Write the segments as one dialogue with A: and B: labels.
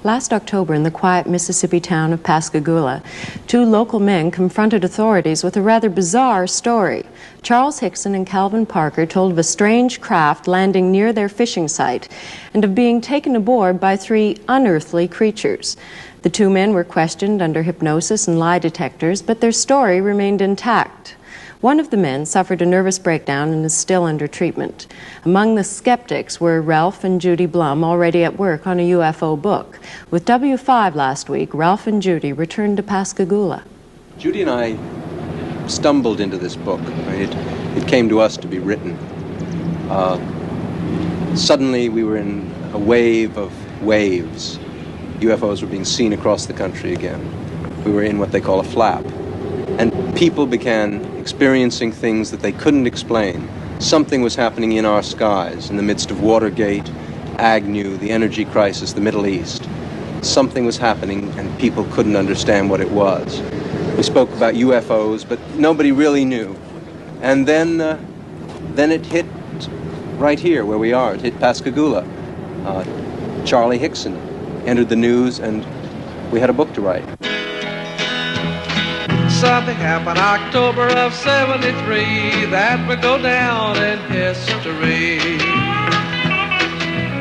A: Last October, in the quiet Mississippi town of Pascagoula, two local men confronted authorities with a rather bizarre story. Charles Hickson and Calvin Parker told of a strange craft landing near their fishing site and of being taken aboard by three unearthly creatures. The two men were questioned under hypnosis and lie detectors, but their story remained intact. One of the men suffered a nervous breakdown and is still under treatment. Among the skeptics were Ralph and Judy Blum, already at work on a UFO book. With W5 last week, Ralph and Judy returned to Pascagoula.
B: Judy and I stumbled into this book. It came to us to be written. Suddenly we were in a wave of waves. UFOs were being seen across the country again. We were in what they call a flap. And people began experiencing things that they couldn't explain. Something was happening in our skies in the midst of Watergate, Agnew, the energy crisis, the Middle East. Something was happening and people couldn't understand what it was. We spoke about UFOs, but nobody really knew. And then it hit right here where we are. It hit Pascagoula. Charlie Hickson entered the news and we had a book to write.
C: Something happened October of '73 that would go down in history.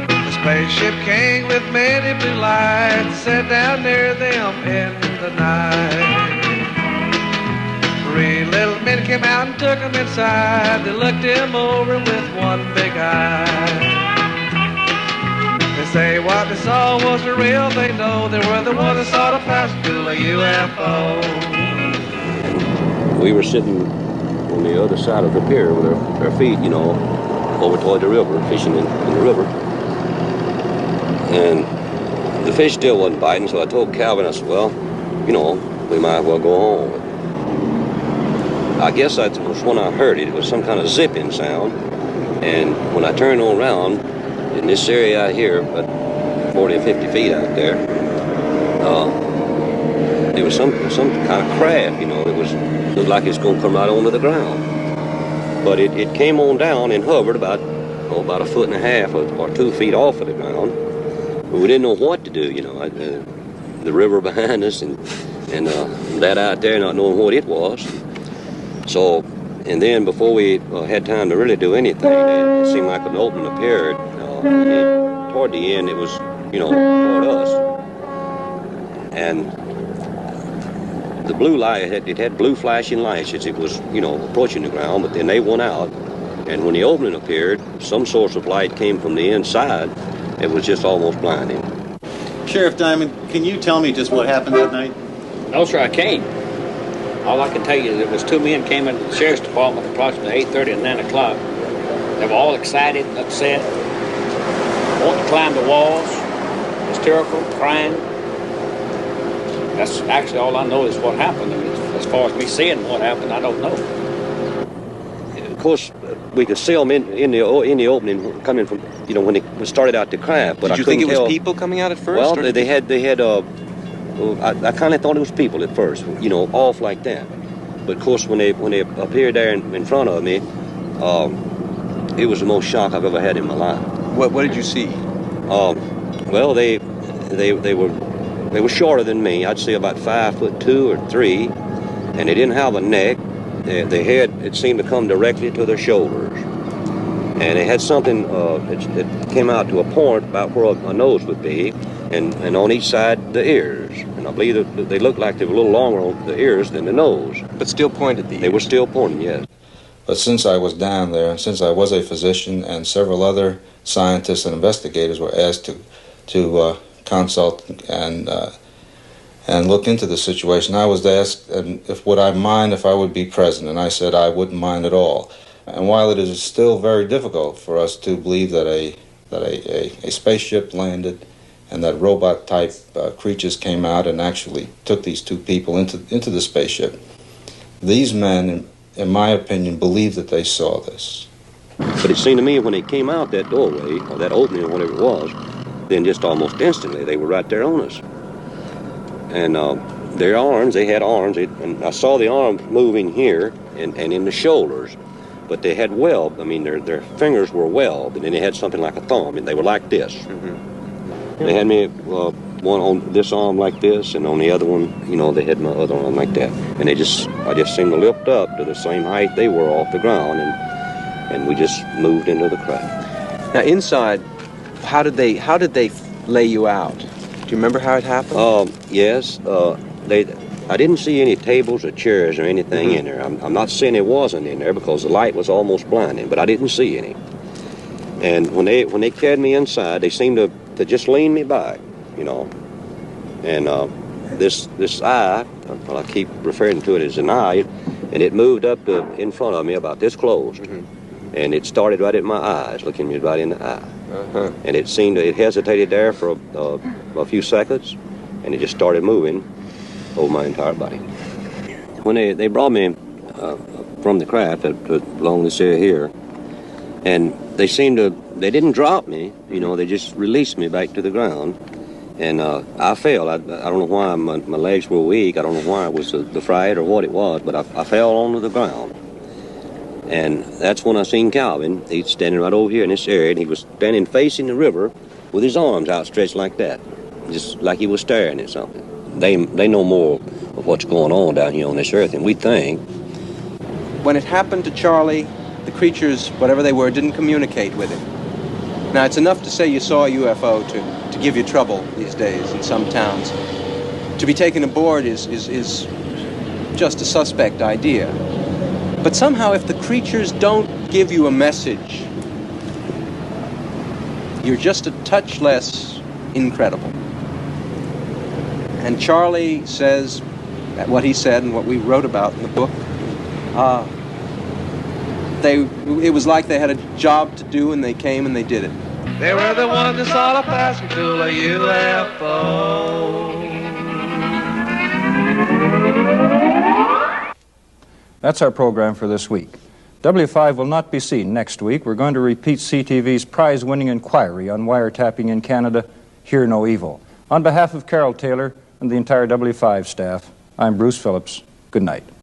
C: The spaceship came with many blue lights set down near them in the night. Three little men came out and took him inside. They looked him over with one big eye. They say what they saw was the real. They know they were the ones that saw the Pascagoula UFO.
D: We were sitting on the other side of the pier with our feet, over toward the river, fishing in the river. And the fish still wasn't biting, so I told Calvin, I said, well, we might as well go home. I guess that was when I heard it. It was some kind of zipping sound. And when I turned around, in this area out here, about 40 or 50 feet out there, there was some kind of craft, it looked like it's going to come right onto the ground. But it came on down and hovered about a foot and a half or 2 feet off of the ground. But we didn't know what to do, the river behind us and that out there not knowing what it was. So, and then before we had time to really do anything, it seemed like an opening appeared. Toward the end, it was, toward us. And the blue light, it had blue flashing lights as it was, approaching the ground, but then they went out. And when the opening appeared, some source of light came from the inside. It was just almost blinding.
E: Sheriff Diamond, can you tell me just what happened that night?
F: No, sir, I can't. All I can tell you is there was two men came into the sheriff's department approximately 8:30 and 9 o'clock. They were all excited, upset, wanting to climb the walls, hysterical, crying. That's actually all I know is what happened. I mean, as far as me seeing what happened, I don't know.
D: Of course, we could see them in the opening coming from, when they started out to craft. But
B: Did you think it was people coming out at first?
D: Well, they had. I kind of thought it was people at first, off like that. But of course, when they appeared there in front of me, it was the most shock I've ever had in my life.
B: What did you see?
D: Well, they were shorter than me. I'd say about 5'2" or 3", and they didn't have a neck. Their head, it seemed to come directly to their shoulders, and they had something. It came out to a point about where a nose would be, and on each side the ears. And I believe that they looked like they were a little longer on the ears than the nose.
B: But still pointed the ears.
D: They were still pointing, yes.
G: But since I was down there, and since I was a physician, and several other scientists and investigators were asked to consult and look into the situation, I was asked if would I mind if I would be present, and I said I wouldn't mind at all. And while it is still very difficult for us to believe that a spaceship landed and that robot-type creatures came out and actually took these two people into the spaceship, these men, in my opinion, believe that they saw this.
D: But it seemed to me when they came out that doorway, or that opening or whatever it was, then just almost instantly they were right there on us. And their arms, they had arms, and I saw the arms moving here and in the shoulders, but they had weld. I mean, their fingers were webbed, and then they had something like a thumb, and they were like this. Mm-hmm. They had me one on this arm like this, and on the other one, you know, they had my other arm like that. And I just seemed to lift up to the same height they were off the ground, and we just moved into the craft.
B: Now inside, how did they lay you out? Do you remember how it happened?
D: Yes. I didn't see any tables or chairs or anything in there. I'm not saying it wasn't in there because the light was almost blinding, but I didn't see any. And when they carried me inside, they seemed to just lean me back, you know. And this eye, well, I keep referring to it as an eye, and it moved up in front of me about this close. And it started right at my eyes, looking me right in the eye. And it hesitated there for a few seconds, and it just started moving over my entire body. When they brought me from the craft along this area here, and they didn't drop me, you know, they just released me back to the ground. And I fell. I don't know why my legs were weak. I don't know why it was the fright or what it was, but I fell onto the ground. And that's when I seen Calvin. He's standing right over here in this area, and he was standing facing the river with his arms outstretched like that, just like he was staring at something. They know more of what's going on down here on this earth than we think.
B: When it happened to Charlie, the creatures, whatever they were, didn't communicate with him. Now, it's enough to say you saw a UFO to give you trouble these days in some towns. To be taken aboard is just a suspect idea. But somehow, if the creatures don't give you a message, you're just a touch less incredible. And Charlie says what he said and what we wrote about in the book. It was like they had a job to do, and they came and they did it.
C: They were the ones that saw the Pascagoula UFO.
H: That's our program for this week. W5 will not be seen next week. We're going to repeat CTV's prize-winning inquiry on wiretapping in Canada, Hear No Evil. On behalf of Carol Taylor and the entire W5 staff, I'm Bruce Phillips. Good night.